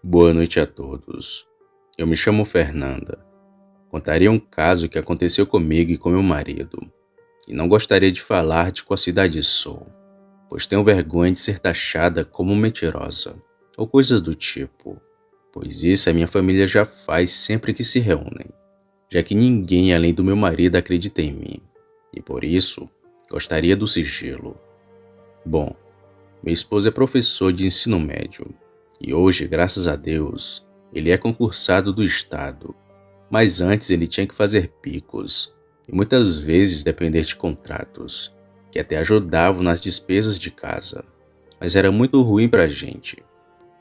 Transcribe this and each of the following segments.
Boa noite a todos. Eu me chamo Fernanda. Contaria um caso que aconteceu comigo e com meu marido. E não gostaria de falar de qual cidade sou, pois tenho vergonha de ser taxada como mentirosa, ou coisas do tipo, pois isso a minha família já faz sempre que se reúnem, já que ninguém além do meu marido acredita em mim, e por isso gostaria do sigilo. Bom, meu esposo é professor de ensino médio e hoje, graças a Deus, ele é concursado do estado, mas antes ele tinha que fazer bicos e muitas vezes depender de contratos, que até ajudavam nas despesas de casa, mas era muito ruim para a gente,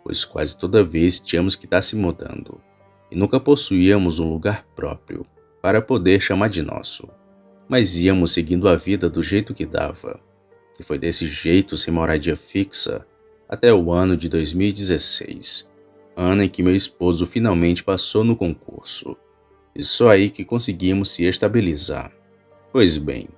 pois quase toda vez tínhamos que estar se mudando e nunca possuíamos um lugar próprio para poder chamar de nosso, mas íamos seguindo a vida do jeito que dava. E foi desse jeito, sem moradia fixa, até o ano de 2016, ano em que meu esposo finalmente passou no concurso. E só aí que conseguimos se estabilizar. Pois bem,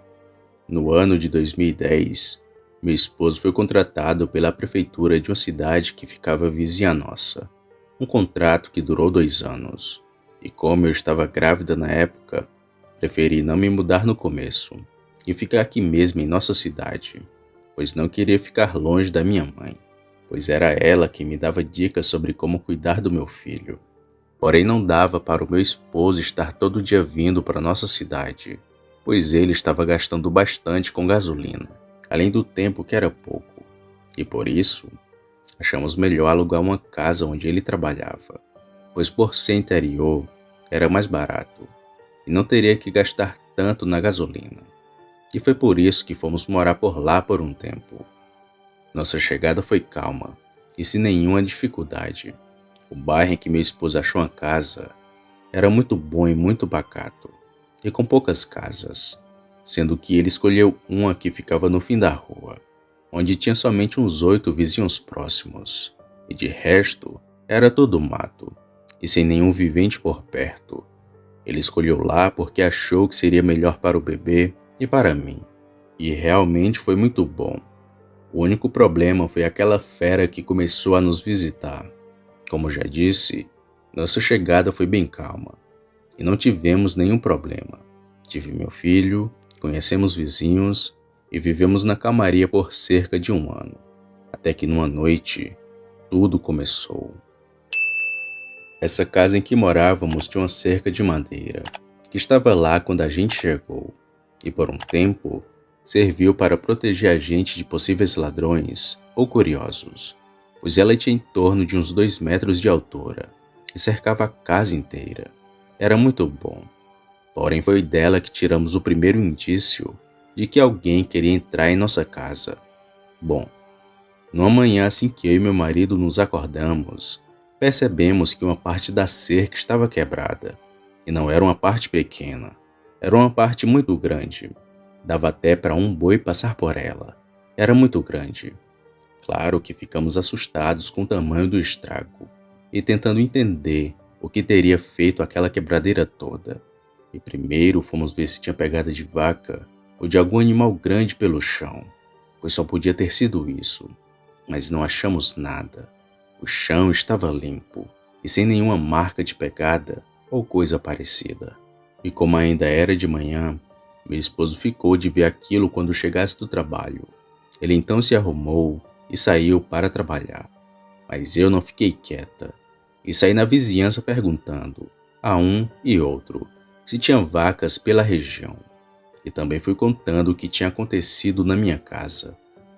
no ano de 2010, meu esposo foi contratado pela prefeitura de uma cidade que ficava vizinha à nossa. Um contrato que durou 2 anos. E como eu estava grávida na época, preferi não me mudar no começo e ficar aqui mesmo em nossa cidade, pois não queria ficar longe da minha mãe, pois era ela que me dava dicas sobre como cuidar do meu filho. Porém, não dava para o meu esposo estar todo dia vindo para nossa cidade, pois ele estava gastando bastante com gasolina, além do tempo que era pouco. E por isso, achamos melhor alugar uma casa onde ele trabalhava, pois por ser interior, era mais barato e não teria que gastar tanto na gasolina. E foi por isso que fomos morar por lá por um tempo. Nossa chegada foi calma e sem nenhuma dificuldade. O bairro em que meu esposo achou uma casa era muito bom e muito pacato, e com poucas casas, sendo que ele escolheu uma que ficava no fim da rua, onde tinha somente uns 8 vizinhos próximos, e de resto era todo mato, e sem nenhum vivente por perto. Ele escolheu lá porque achou que seria melhor para o bebê e para mim, e realmente foi muito bom. O único problema foi aquela fera que começou a nos visitar. Como já disse, nossa chegada foi bem calma e não tivemos nenhum problema. Tive meu filho, conhecemos vizinhos e vivemos na calmaria por cerca de um ano, até que numa noite tudo começou. Essa casa em que morávamos tinha uma cerca de madeira, que estava lá quando a gente chegou, e por um tempo serviu para proteger a gente de possíveis ladrões ou curiosos, pois ela tinha em torno de uns 2 metros de altura e cercava a casa inteira. Era muito bom, porém foi dela que tiramos o primeiro indício de que alguém queria entrar em nossa casa. Bom, numa manhã assim que eu e meu marido nos acordamos, percebemos que uma parte da cerca estava quebrada. E não era uma parte pequena, era uma parte muito grande. Dava até para um boi passar por ela. Era muito grande. Claro que ficamos assustados com o tamanho do estrago e tentando entender o que teria feito aquela quebradeira toda. E primeiro fomos ver se tinha pegada de vaca ou de algum animal grande pelo chão, pois só podia ter sido isso. Mas não achamos nada. O chão estava limpo e sem nenhuma marca de pegada ou coisa parecida. E como ainda era de manhã, meu esposo ficou de ver aquilo quando chegasse do trabalho. Ele então se arrumou e saiu para trabalhar. Mas eu não fiquei quieta e saí na vizinhança perguntando a um e outro se tinha vacas pela região. E também fui contando o que tinha acontecido na minha casa.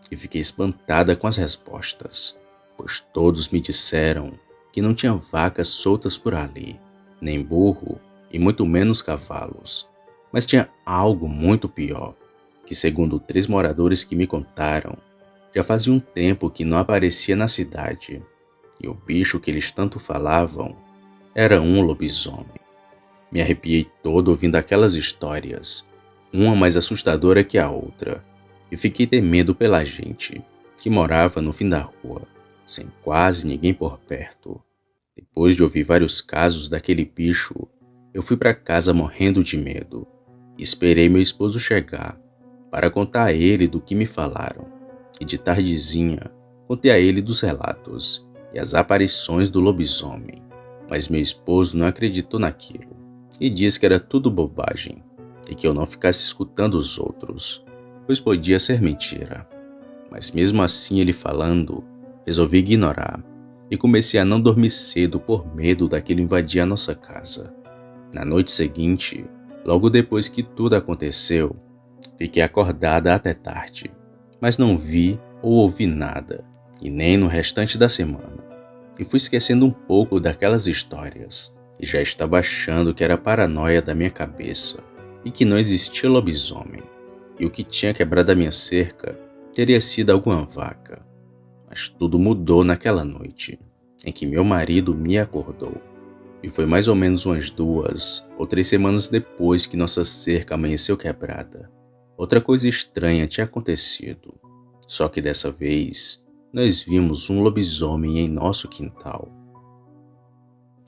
E fiquei espantada com as respostas, pois todos me disseram que não tinha vacas soltas por ali, nem burro e muito menos cavalos. Mas tinha algo muito pior, que segundo 3 moradores que me contaram, já fazia um tempo que não aparecia na cidade, e o bicho que eles tanto falavam era um lobisomem. Me arrepiei todo ouvindo aquelas histórias, uma mais assustadora que a outra, e fiquei temendo pela gente, que morava no fim da rua, sem quase ninguém por perto. Depois de ouvir vários casos daquele bicho, eu fui para casa morrendo de medo, e esperei meu esposo chegar, para contar a ele do que me falaram, e de tardezinha contei a ele dos relatos, e as aparições do lobisomem, mas meu esposo não acreditou naquilo e disse que era tudo bobagem e que eu não ficasse escutando os outros, pois podia ser mentira. Mas mesmo assim ele falando, resolvi ignorar e comecei a não dormir cedo por medo daquilo invadir a nossa casa. Na noite seguinte, logo depois que tudo aconteceu, fiquei acordada até tarde, mas não vi ou ouvi nada, e nem no restante da semana. E fui esquecendo um pouco daquelas histórias, e já estava achando que era paranoia da minha cabeça, e que não existia lobisomem, e o que tinha quebrado a minha cerca teria sido alguma vaca. Mas tudo mudou naquela noite, em que meu marido me acordou. E foi mais ou menos umas 2 ou 3 semanas depois que nossa cerca amanheceu quebrada. Outra coisa estranha tinha acontecido, só que dessa vez nós vimos um lobisomem em nosso quintal.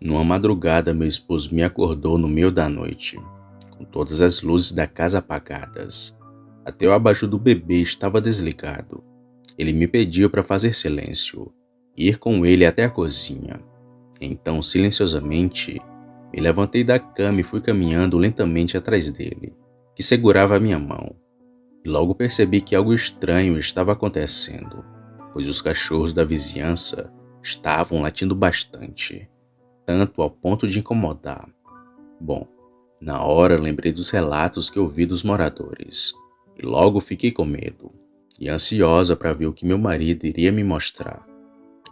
Numa madrugada, meu esposo me acordou no meio da noite, com todas as luzes da casa apagadas. Até o abajur do bebê estava desligado. Ele me pediu para fazer silêncio e ir com ele até a cozinha. Então, silenciosamente, me levantei da cama e fui caminhando lentamente atrás dele, que segurava a minha mão. E logo percebi que algo estranho estava acontecendo, pois os cachorros da vizinhança estavam latindo bastante, tanto ao ponto de incomodar. Bom, na hora lembrei dos relatos que ouvi dos moradores, e logo fiquei com medo, e ansiosa para ver o que meu marido iria me mostrar.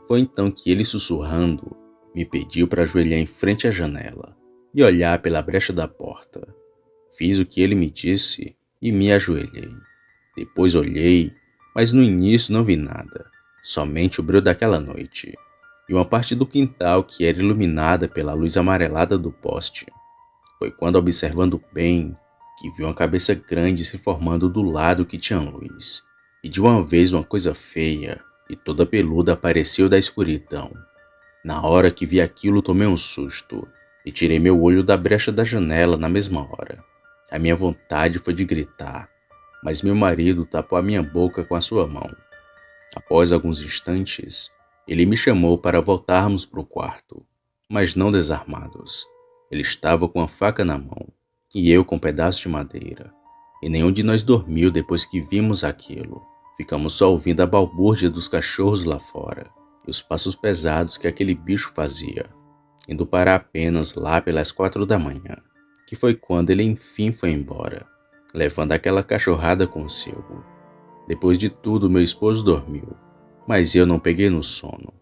Foi então que ele, sussurrando, me pediu para ajoelhar em frente à janela e olhar pela brecha da porta. Fiz o que ele me disse e me ajoelhei. Depois olhei, mas no início não vi nada, somente o brilho daquela noite e uma parte do quintal que era iluminada pela luz amarelada do poste. Foi quando, observando bem, que vi uma cabeça grande se formando do lado que tinha luz, e de uma vez uma coisa feia e toda peluda apareceu da escuridão. Na hora que vi aquilo, tomei um susto e tirei meu olho da brecha da janela na mesma hora. A minha vontade foi de gritar, mas meu marido tapou a minha boca com a sua mão. Após alguns instantes, ele me chamou para voltarmos para o quarto, mas não desarmados. Ele estava com a faca na mão e eu com um pedaço de madeira. E nenhum de nós dormiu depois que vimos aquilo. Ficamos só ouvindo a balbúrdia dos cachorros lá fora e os passos pesados que aquele bicho fazia, indo parar apenas lá pelas 4 da manhã, que foi quando ele enfim foi embora, levando aquela cachorrada consigo. Depois de tudo, meu esposo dormiu, mas eu não peguei no sono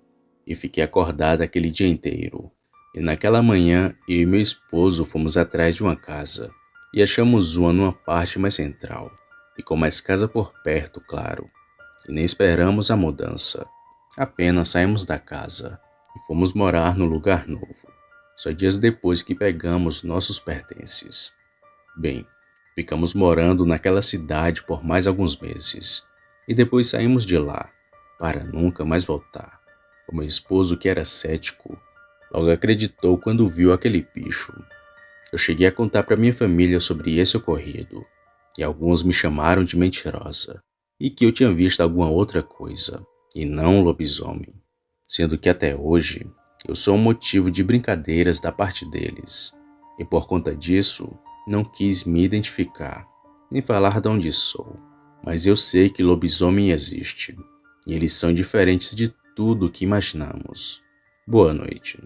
e fiquei acordado aquele dia inteiro. E naquela manhã, eu e meu esposo fomos atrás de uma casa e achamos uma numa parte mais central e com mais casa por perto, claro. E nem esperamos a mudança. Apenas saímos da casa e fomos morar no lugar novo, só dias depois que pegamos nossos pertences. Bem, ficamos morando naquela cidade por mais alguns meses e depois saímos de lá para nunca mais voltar. O meu esposo, que era cético, logo acreditou quando viu aquele bicho. Eu cheguei a contar para minha família sobre esse ocorrido e alguns me chamaram de mentirosa e que eu tinha visto alguma outra coisa e não um lobisomem, sendo que até hoje eu sou um motivo de brincadeiras da parte deles, e por conta disso não quis me identificar, nem falar de onde sou, mas eu sei que lobisomem existe, e eles são diferentes de tudo o que imaginamos. Boa noite.